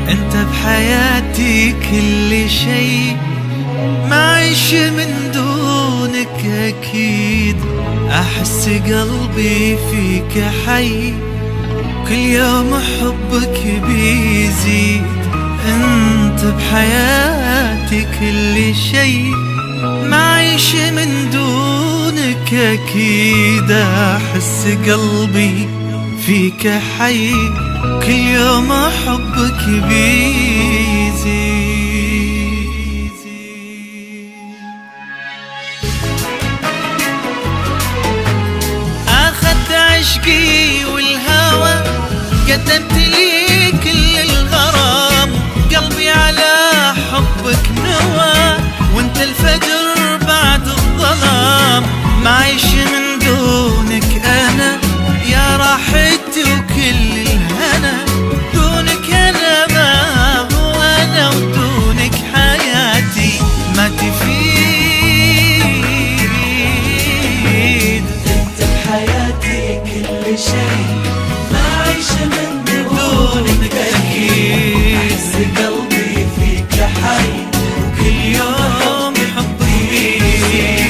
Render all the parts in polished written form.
انت بحياتي كل شي، ما عيش من دونك اكيد. احس قلبي فيك حي، كل يوم حبك بيزيد. انت بحياتي كل شي، ما عيش من دونك اكيد. احس قلبي فيك حي، كل يوم حبك بيزيد. أخذت عشقي والهوى، قدمت لي كل الغرام. قلبي على حبك نوى، وانت الفجر بعد الظلام. ما عيش من دونك أنا يا راحتي وكل الهنا. دونك أنا ما هو أنا، ودونك حياتي ما تفيد. انت بحياتي كل شي، ما عيش من دونك أكيد. أحس قلبي فيك حي، وكل يوم حبك بيزيد.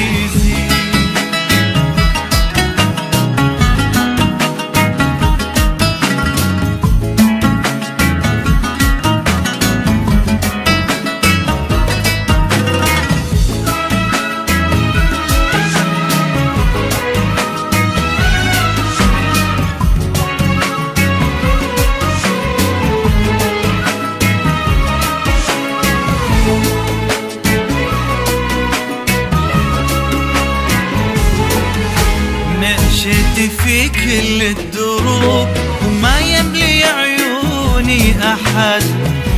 مشيت في كل الدروب، وما يملي عيوني أحد.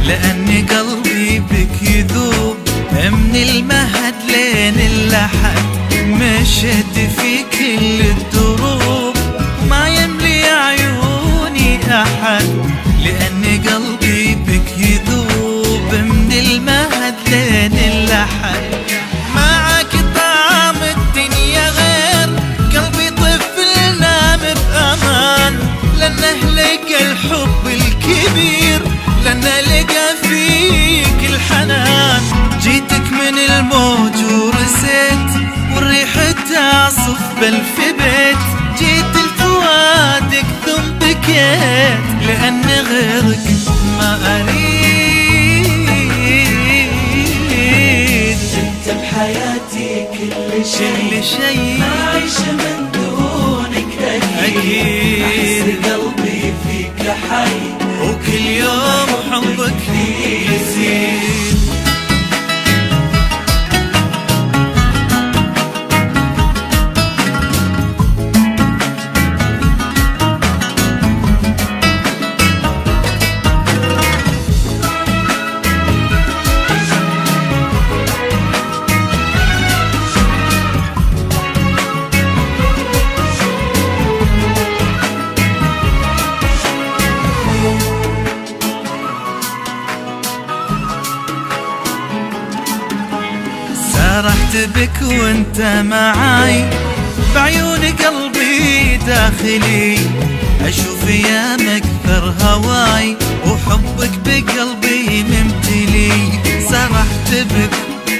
لأن قلبي بك يذوب من المهد لين اللحد. مشيت في كل الدروب، ما يملي عيوني أحد. لأن قلبي بك يذوب من المهد لين اللحد. معك طعم الدنيا غير، قلبي طفل نام بأمان. لن نهلك الحب الكبير، لن نلقى فيك الحنان. جيتك من الموج ورسيت، والريح تعصف بألف بيت. جيت لفؤادك ثم بكيت، لأن غيرك ما أريد. انت بحياتي كل كل شي، ما عيش من دونك أكيد. أحس قلبي فيك حي، وكل يوم حبك بيزيد. سرحت بك وانت معاي، بعيون قلبي داخلي. اشوف ايامك اكثر هواي، وحبك بقلبي ممتلي. سرحت بك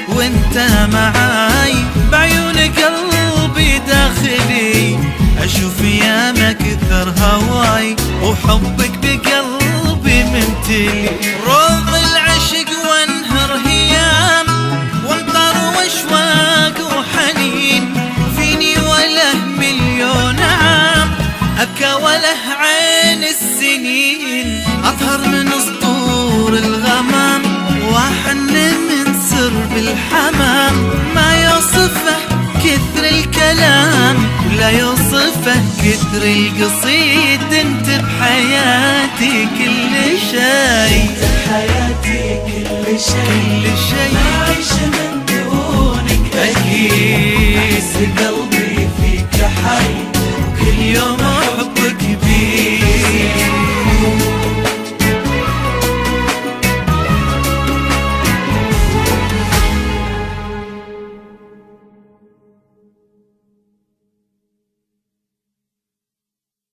وانت معاي، بعيون قلبي داخلي. اشوف ايامك اكثر هواي، وحبك بقلبي ممتلي. روض العشق وانهر هيام، وانطر واشواق وحنين. فيني وله مليون عام، ابكى وله عين السنين. اطهر من سطور الغمام، واحن من سرب الحمام. ما يوصفه كثر الكلام، ولا يوصفه كثر القصيد. انت بحياتي كل شي، انت بحياتي كل شي، كل شي. ما عيش من